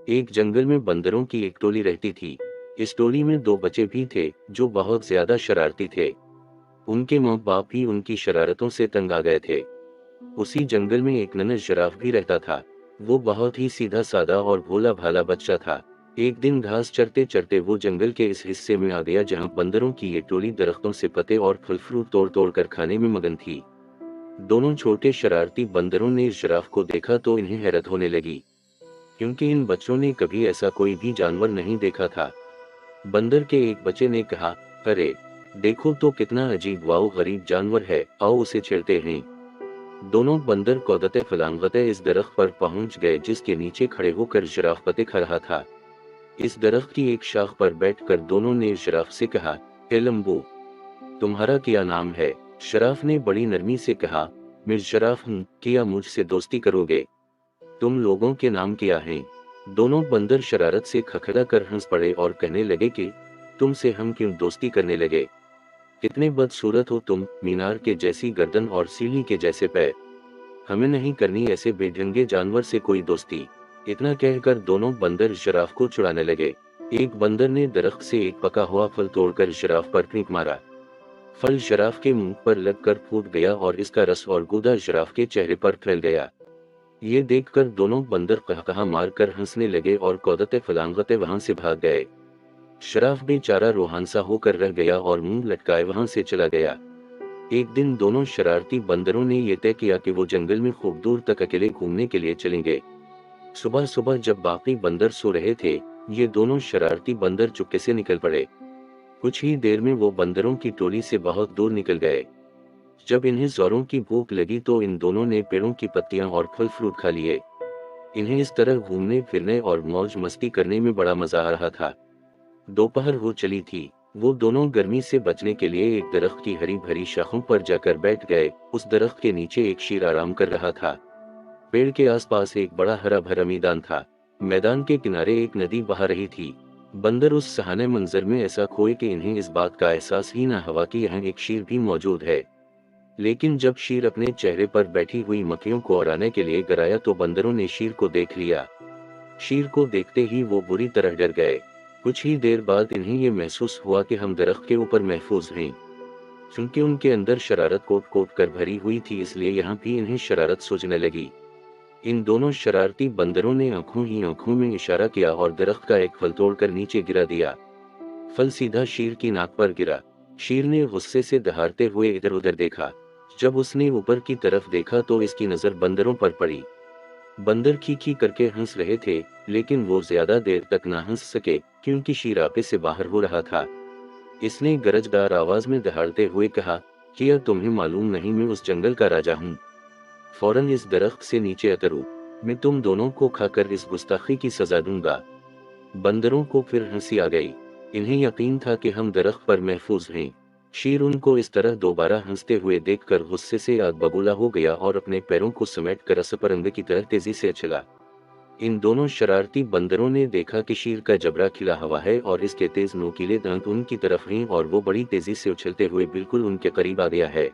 एक जंगल में बंदरों की एक टोली रहती थी। इस टोली में दो बच्चे भी थे जो बहुत ज्यादा शरारती थे। उनके माँ बाप भी उनकी शरारतों से तंग आ गए थे। उसी जंगल में एक नन्हा जिराफ भी रहता था। वो बहुत ही सीधा साधा और भोला भाला बच्चा था। एक दिन घास चरते चरते वो जंगल के इस हिस्से में आ गया जहाँ बंदरों की ये टोली दरख्तों से पत्ते और फल फ्रूट तोड़ तोड़ कर खाने में मगन थी। दोनों छोटे शरारती बंदरों ने इस जिराफ को देखा तो इन्हें हैरत होने लगी, क्योंकि इन बच्चों ने कभी ऐसा कोई भी जानवर नहीं देखा था। बंदर के एक बच्चे ने कहा, अरे देखो तो कितना अजीब वाओ गरीब जानवर है, आओ उसे छेड़ते हैं। दोनों बंदर कौदते फलांगते इस दरख्त पर पहुंच गए जिसके नीचे खड़े होकर जिराफ पत्ते खा रहा था। इस दरख्त की एक शाख पर बैठकर दोनों ने जिराफ से कहा, हे लंबू, तुम्हारा क्या नाम है? जिराफ ने बड़ी नरमी से कहा, मैं जिराफ हूँ, क्या मुझसे दोस्ती करोगे? तुम लोगों के नाम क्या हैं? दोनों बंदर शरारत से खखड़ा कर हंस पड़े और कहने लगे कि तुमसे हम क्यों दोस्ती करने लगे? कितने बदसूरत हो तुम, मीनार के जैसी गर्दन और सीढ़ी के जैसे पैर। हमें नहीं करनी ऐसे बेढंगे जानवर से कोई दोस्ती। इतना कहकर दोनों बंदर जिराफ को छुड़ाने लगे। एक बंदर ने दरख्त से एक पका हुआ फल तोड़कर जिराफ पर फेंक मारा। फल जिराफ के मुंह पर लगकर फूट गया और इसका रस और गूदा जिराफ के चेहरे पर फैल गया। ये देखकर दोनों बंदर कहकहा मारकर हंसने लगे और कौदते फलांगते वहां से भाग गए। जिराफ बेचारा रोहानसा होकर रह गया और मुंह लटकाए वहां से चला गया। एक दिन दोनों शरारती बंदरों ने यह तय किया कि वो जंगल में खूब दूर तक अकेले घूमने के लिए चलेंगे। सुबह सुबह जब बाकी बंदर सो रहे थे, ये दोनों शरारती बंदर चुपके से निकल पड़े। कुछ ही देर में वो बंदरों की टोली से बहुत दूर निकल गए। जब इन्हें जोरों की भूख लगी तो इन दोनों ने पेड़ों की पत्तियां और फल फ्रूट खा लिए। इन्हें इस तरह घूमने फिरने और मौज मस्ती करने में बड़ा मजा आ रहा था। दोपहर हो चली थी। वो दोनों गर्मी से बचने के लिए एक दरख्त की हरी भरी शाखों पर जाकर बैठ गए। उस दरख्त के नीचे एक शेर आराम कर रहा था। पेड़ के आसपास एक बड़ा हरा भरा मैदान था। मैदान के किनारे एक नदी बहा रही थी। बंदर उस सहाने मंजर में ऐसा खोए कि इन्हें इस बात का एहसास ही न हुआ कि यहाँ एक शेर भी मौजूद है। लेकिन जब शेर अपने चेहरे पर बैठी हुई मक्खियों को उड़ाने के लिए गराया तो बंदरों ने शेर को देख लिया। शेर को देखते ही वो बुरी तरह डर गए। कुछ ही देर बाद इन्हें ये महसूस हुआ कि हम दरख्त के ऊपर महफूज हैं। क्योंकि उनके अंदर शरारत कोट कोट कर भरी हुई थी, इसलिए यहाँ भी इन्हें शरारत सूझने लगी। इन दोनों शरारती बंदरों ने आंखों ही आंखों में इशारा किया और दरख्त का एक फल तोड़कर नीचे गिरा दिया। फल सीधा शेर की नाक पर गिरा। शेर ने गुस्से से दहाड़ते हुए इधर उधर देखा। जब उसने ऊपर की तरफ देखा तो इसकी नजर बंदरों पर पड़ी। बंदर खी करके हंस रहे थे, लेकिन वो ज्यादा देर तक ना हंस सके, क्योंकि शेर आपे से बाहर हो रहा था। इसने गरजदार आवाज में दहाड़ते हुए कहा, क्या तुम्हें मालूम नहीं मैं उस जंगल का राजा हूँ? फौरन इस दरख्त से नीचे उतरो, मैं तुम दोनों को खाकर इस गुस्ताखी की सजा दूंगा। बंदरों को फिर हंसी आ गई। इन्हें यकीन था कि हम दरख्त पर महफूज हैं। शेर उनको इस तरह दोबारा हंसते हुए देखकर गुस्से से आग बबूला हो गया और अपने पैरों को समेटकर असपरंग की तरह तेजी से उछला। इन दोनों शरारती बंदरों ने देखा कि शेर का जबड़ा खिला हुआ है और इसके तेज नोकीले दांत उनकी तरफ हैं और वो बड़ी तेजी से उछलते हुए बिल्कुल उनके करीब आ गया है।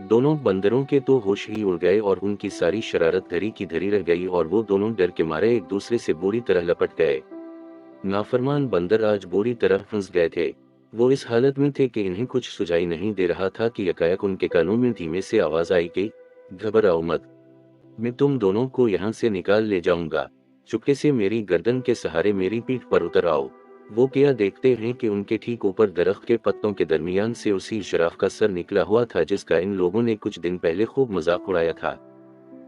दोनों बंदरों के तो होश ही उड़ गए और उनकी सारी शरारत धरी की धरी रह गई और वो दोनों डर के मारे एक दूसरे से बुरी तरह लपट गए। नाफरमान बंदर आज बुरी तरह फंस गए थे। वो इस हालत में थे कि इन्हें कुछ सुझाई नहीं दे रहा था कि यकायक उनके कानों में धीमे से आवाज आई कि घबराओ मत, मैं तुम दोनों को यहाँ से निकाल ले जाऊंगा। चुपके से मेरी गर्दन के सहारे मेरी पीठ पर उतर आओ। वो क्या देखते हैं कि उनके ठीक ऊपर दरख्त के पत्तों के दरमियान से उसी जिराफ का सर निकला हुआ था जिसका इन लोगों ने कुछ दिन पहले खूब मजाक उड़ाया था।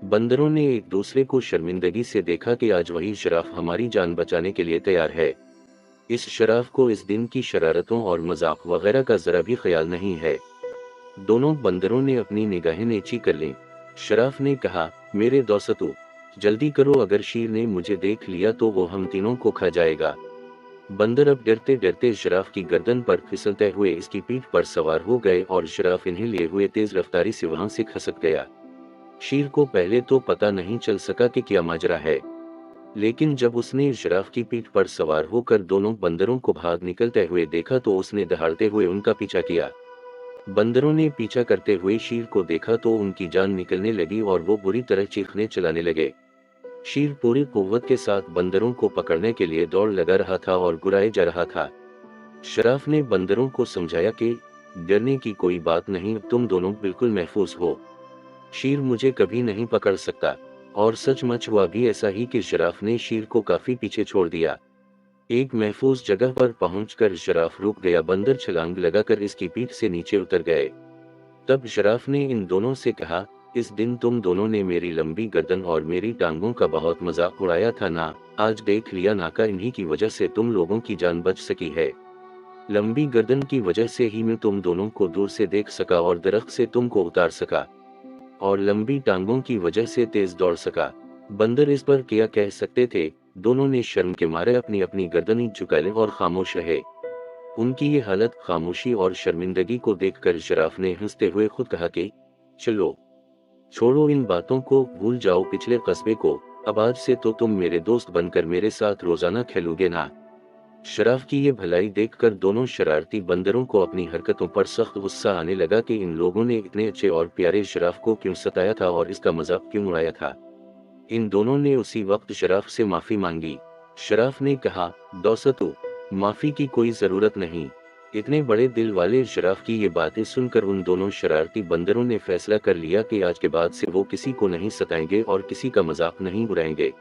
बंदरों ने एक दूसरे को शर्मिंदगी से देखा कि आज वही जिराफ हमारी जान बचाने के लिए तैयार है। इस जिराफ को इस दिन की शरारतों और मजाक वगैरह का जरा भी ख्याल नहीं है। दोनों बंदरों ने अपनी निगाहें नीची कर लीं। जिराफ ने कहा, मेरे दोस्तों, जल्दी करो, अगर शेर ने मुझे देख लिया तो वो हम तीनों को खा जाएगा। बंदर अब डरते डरते जिराफ की गर्दन पर फिसलते हुए इसकी पीठ पर सवार हो गए और जिराफ इन्हें लिए हुए तेज रफ्तारी से वहां से खसक गया। शेर को पहले तो पता नहीं चल सका कि क्या माजरा है, लेकिन जब उसने जिराफ की पीठ पर सवार होकर दोनों बंदरों को भाग निकलते हुए देखा तो उसने दहाड़ते हुए उनका पीछा किया। बंदरों ने पीछा करते हुए शेर को देखा तो उनकी जान निकलने लगी और वो बुरी तरह चीखने चिल्लाने लगे। शेर पूरी कुव्वत के साथ बंदरों को पकड़ने के लिए दौड़ लगा रहा था और गुर्राए जा रहा था। शराफ ने बंदरों को समझाया कि डरने की कोई बात नहीं, तुम दोनों बिल्कुल महफूज हो। शेर मुझे कभी नहीं पकड़ सकता। और सचमुच हुआ भी ऐसा ही कि शराफ ने शेर को काफी पीछे छोड़ दिया। एक महफूज जगह पर पहुंचकर शराफ रुक गया। बंदर छलांग लगाकर इसकी पीठ से नीचे उतर गए। तब शराफ ने इन दोनों से कहा, इस दिन तुम दोनों ने मेरी लंबी गर्दन और मेरी टांगों का बहुत मजाक उड़ाया था ना, आज देख लिया नाका, इन्हीं की वजह से तुम लोगों की जान बच सकी है। लंबी गर्दन की वजह से ही मैं तुम दोनों को दूर से देख सका और दरख्त से तुमको उतार सका, और लंबी टांगों की वजह से तेज दौड़ सका। बंदर इस पर क्या कह सकते थे। दोनों ने शर्म के मारे अपनी अपनी गर्दनें झुका ली और खामोश रहे। उनकी ये हालत, खामोशी और शर्मिंदगी को देखकर शराफ ने हंसते हुए खुद कहा कि चलो छोड़ो इन बातों को, भूल जाओ पिछले कस्बे को, अब आज से तो तुम मेरे दोस्त बनकर मेरे साथ रोजाना खेलोगे ना। शराफ की ये भलाई देखकर दोनों शरारती बंदरों को अपनी हरकतों पर सख्त गुस्सा आने लगा कि इन लोगों ने इतने अच्छे और प्यारे शराफ को क्यों सताया था और इसका मजाक क्यों उड़ाया था। इन दोनों ने उसी वक्त शराफ से माफी मांगी। शराफ ने कहा, दोस्तों, माफी की कोई जरूरत नहीं। इतने बड़े दिल वाले शराफ की ये बातें सुनकर उन दोनों शरारती बंदरों ने फैसला कर लिया कि आज के बाद से वो किसी को नहीं सताएंगे और किसी का मजाक नहीं उड़ाएंगे।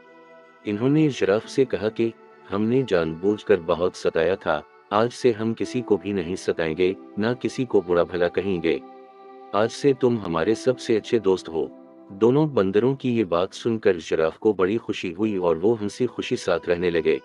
इन्होंने शराफ से कहा कि हमने जानबूझकर बहुत सताया था, आज से हम किसी को भी नहीं सताएंगे, ना किसी को बुरा भला कहेंगे। आज से तुम हमारे सबसे अच्छे दोस्त हो। दोनों बंदरों की ये बात सुनकर शराफ को बड़ी खुशी हुई और वो हंसी खुशी साथ रहने लगे।